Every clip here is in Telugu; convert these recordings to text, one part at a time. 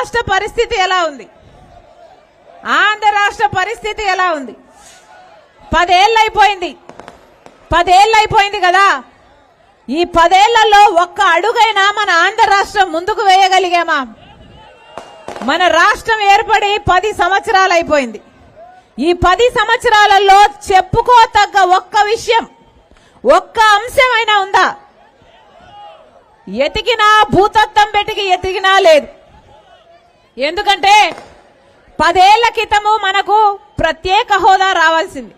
రాష్ట్ర పరిస్థితి ఎలా ఉంది? ఆంధ్ర రాష్ట్ర పరిస్థితి ఎలా ఉంది? 10 ఏళ్ళు అయిపోయింది కదా. ఈ 10 ఏళ్లలో ఒక్క అడుగైనా మన ఆంధ్ర రాష్ట్రం ముందుకు వేయగలిగామా? మన రాష్ట్రం ఏర్పడి 10 సంవత్సరాలు అయిపోయింది. ఈ 10 సంవత్సరాలలో చెప్పుకోతగ్గ ఒక్క విషయం, ఒక్క అంశమైనా ఉందా? ఎతికినా భూతత్వం పెట్టి ఎతికినా లేదు. ఎందుకంటే 10 ఏళ్ల క్రితము మనకు ప్రత్యేక హోదా రావాల్సింది.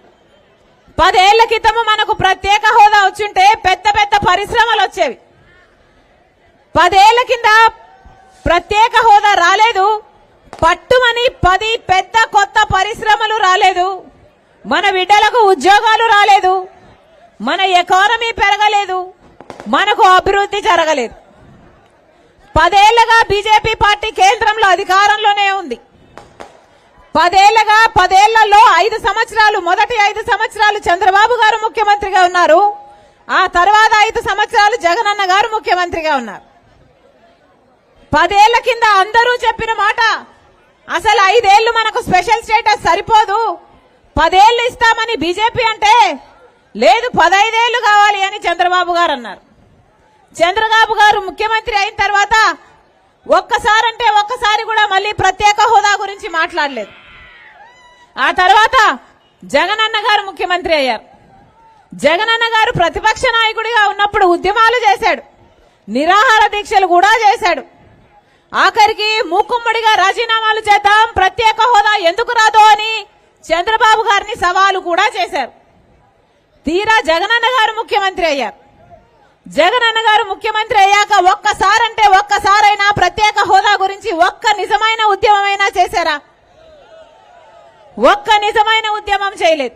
10 ఏళ్ల క్రితము మనకు ప్రత్యేక హోదా వచ్చుంటే పెద్ద పెద్ద పరిశ్రమలు వచ్చేవి. 10 ఏళ్ల కింద ప్రత్యేక హోదా రాలేదు, పట్టుమని 10 పెద్ద కొత్త పరిశ్రమలు రాలేదు, మన బిడ్డలకు ఉద్యోగాలు రాలేదు, మన ఎకానమీ పెరగలేదు, మనకు అభివృద్ధి జరగలేదు. 10 ఏళ్లుగా బీజేపీ పార్టీ కేంద్రంలో అధికారంలోనే ఉంది. 10 ఏళ్లలో 5 సంవత్సరాలు, మొదటి 5 సంవత్సరాలు చంద్రబాబు గారు ముఖ్యమంత్రిగా ఉన్నారు. ఆ తర్వాత 5 సంవత్సరాలు జగనన్న గారు ముఖ్యమంత్రిగా ఉన్నారు. 10 ఏళ్ల కింద అందరూ చెప్పిన మాట, అసలు 5 ఏళ్లు మనకు స్పెషల్ స్టేటస్ సరిపోదు, 10 ఏళ్లు ఇస్తామని బీజేపీ అంటే, లేదు 15 ఏళ్లు కావాలి అని చంద్రబాబు గారు అన్నారు. చంద్రబాబు గారు ముఖ్యమంత్రి అయిన తర్వాత ఒక్కసారంటే ఒక్కసారి కూడా మళ్ళీ ప్రత్యేక హోదా గురించి మాట్లాడలేదు. ఆ తర్వాత జగనన్న గారు ముఖ్యమంత్రి అయ్యారు. జగనన్న గారు ప్రతిపక్ష నాయకుడిగా ఉన్నప్పుడు ఉద్యమాలు చేశాడు, నిరాహార దీక్షలు కూడా చేశాడు. ఆఖరికి మూకుమ్మడిగా రాజీనామాలు చేద్దాం, ప్రత్యేక హోదా ఎందుకు రాదో అని చంద్రబాబు గారిని సవాలు కూడా చేశారు. తీరా జగనన్న గారు ముఖ్యమంత్రి అయ్యారు. జగనన్న గారు ముఖ్యమంత్రి అయ్యాక ఒక్కసారంటే ఒక్కసారైనా ప్రత్యేక హోదా గురించి ఒక్క నిజమైన ఉద్యమమైనా చేశారా? ఒక్క నిజమైన ఉద్యమం చేయలేదు.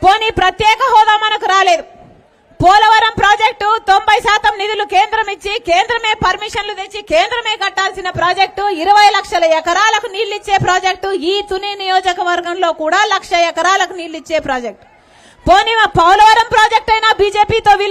పోనీ ప్రత్యేక హోదా మనకు రాలేదు. పోలవరం ప్రాజెక్టు 90% నిధులు కేంద్రం ఇచ్చి, కేంద్రమే పర్మిషన్లు తెచ్చి, కేంద్రమే కట్టాల్సిన ప్రాజెక్టు, 20 లక్షల ఎకరాలకు నీళ్లిచ్చే ప్రాజెక్టు, ఈ తుని నియోజకవర్గంలో కూడా 1,00,000 ఎకరాలకు నీళ్లిచ్చే ప్రాజెక్టు. పోనీ పోలవరం ప్రాజెక్ట్ అయినా బీజేపీతో